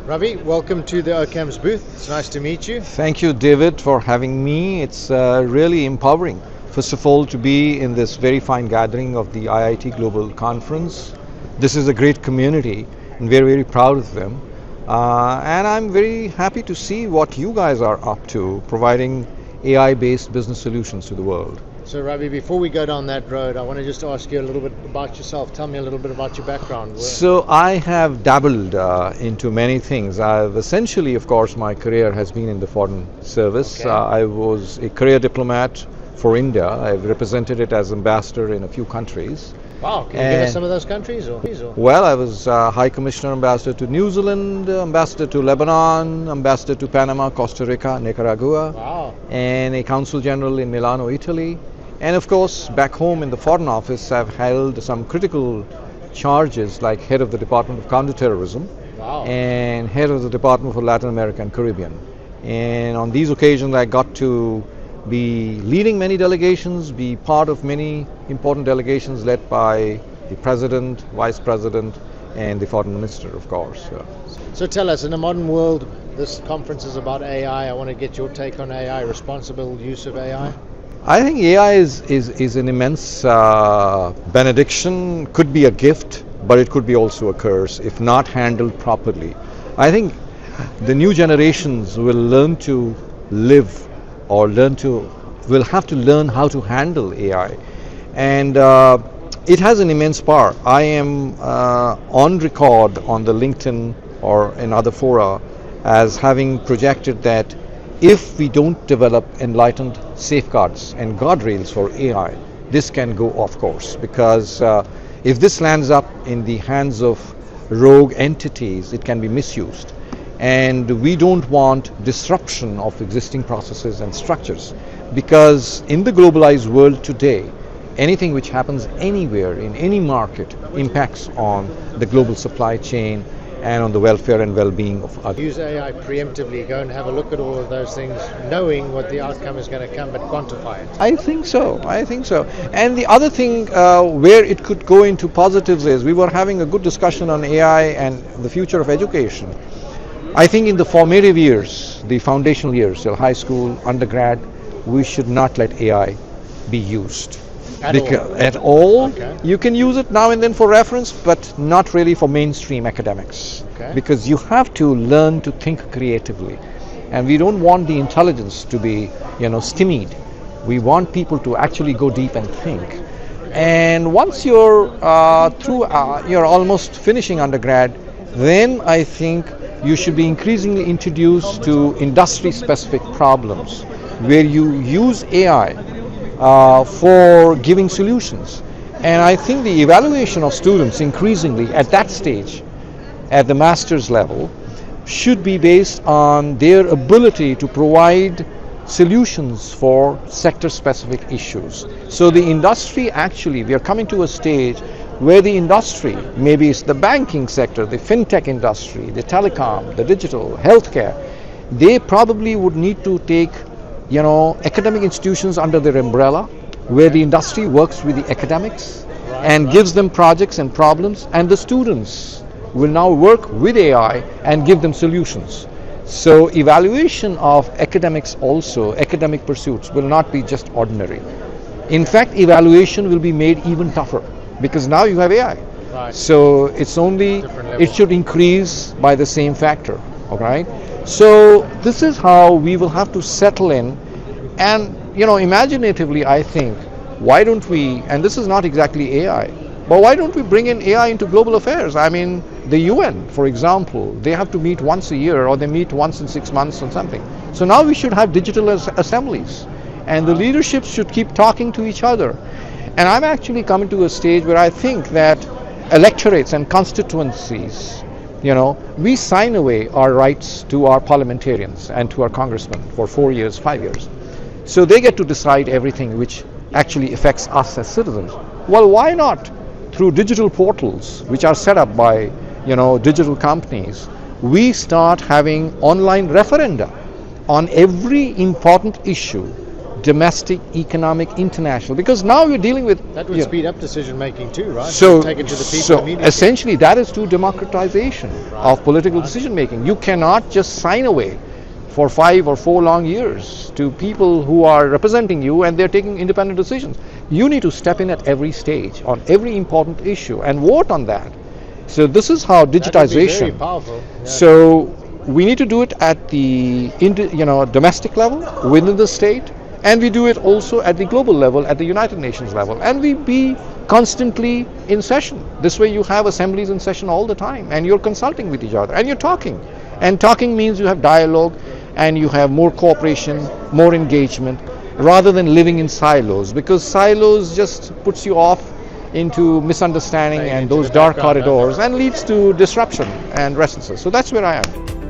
Ravi, welcome to the Occams booth. It's nice to meet you. Thank you, David, for having me. It's really empowering, first of all, to be in this very fine gathering of the IIT Global Conference. This is a great community, and we're very proud of them. And I'm very happy to see what you guys are up to, providing AI-based business solutions to the world. So Ravi, before we go down that road, I want to just ask you a little bit about yourself. Tell me a little bit about your background. So I have dabbled into many things. I've essentially, of course, my career has been in the foreign service. Okay. I was a career diplomat for India. I've represented it as ambassador in a few countries. Wow, can you give us some of those countries? Well, I was High Commissioner Ambassador to New Zealand, Ambassador to Lebanon, Ambassador to Panama, Costa Rica, Nicaragua, Wow. and a Consul General in Milano, Italy. And of course, back home in the Foreign Office, I've held some critical charges like head of the Department of Counterterrorism Wow. and head of the Department for Latin America and Caribbean. And on these occasions, I got to be leading many delegations, be part of many important delegations led by the President, Vice President, and the Foreign Minister, of course. So tell us, in the modern world, this conference is about AI. I want to get your take on AI, responsible use of AI. I think AI is an immense benediction, could be a gift, but it could be also a curse if not handled properly. I think the new generations will learn to live or will have to learn how to handle AI. And it has an immense power. I am on record on the LinkedIn or in other fora as having projected that if we don't develop enlightened safeguards and guardrails for AI, this can go off course, because if this lands up in the hands of rogue entities, it can be misused. And we don't want disruption of existing processes and structures, because in the globalized world today, anything which happens anywhere in any market impacts on the global supply chain and on the welfare and well-being of others. Use AI preemptively, go and have a look at all of those things, knowing what the outcome is going to come, but quantify it. I think so. And the other thing where it could go into positives is, we were having a good discussion on AI and the future of education. I think in the formative years, the foundational years, till high school, undergrad, we should not let AI be used. At all. Okay. You can use it now and then for reference, but not really for mainstream academics. Okay. Because you have to learn to think creatively, and we don't want the intelligence to be, stymied. We want people to actually go deep and think. And once you're through, you're almost finishing undergrad, then I think you should be increasingly introduced to industry-specific problems where you use AI for giving solutions. And I think the evaluation of students increasingly at that stage, at the master's level, should be based on their ability to provide solutions for sector-specific issues. So the industry, actually, we are coming to a stage where the industry, maybe it's the banking sector, the fintech industry, the telecom, the digital, healthcare, they probably would need to take academic institutions under their umbrella, where the industry works with the academics and gives them projects and problems, and the students will now work with AI and give them solutions. So evaluation of academics also, academic pursuits, will not be just ordinary. In fact, evaluation will be made even tougher, because now you have AI. Right. So it should increase by the same factor, all right? So this is how we will have to settle in, and imaginatively, I think, why don't we, and this is not exactly AI, but why don't we bring in AI into global affairs? I mean, the UN, for example, they have to meet once a year, or they meet once in 6 months or something. So now we should have digital assemblies, and the leaderships should keep talking to each other. And I'm actually coming to a stage where I think that electorates and constituencies, we sign away our rights to our parliamentarians and to our congressmen for 4 years, 5 years. So they get to decide everything which actually affects us as citizens. Well, why not through digital portals which are set up by, digital companies, we start having online referenda on every important issue domestic, economic, international, because now we're dealing with That would speed up decision making too, right? so, Take it to the people so immediately. essentially that is true democratization of political decision making. You cannot just sign away for 5 or 4 long years to people who are representing you and they're taking independent decisions. You need to step in at every stage on every important issue and vote on that. So this is how That would be digitization. very powerful. Yeah. So we need to do it at the domestic level within the state, and we do it also at the global level, at the United Nations level, and we be constantly in session. This way you have assemblies in session all the time, and you're consulting with each other, and you're talking. And talking means you have dialogue, and you have more cooperation, more engagement, rather than living in silos, because silos just puts you off into misunderstanding and those dark corridors and leads to disruption and restlessness. So that's where I am.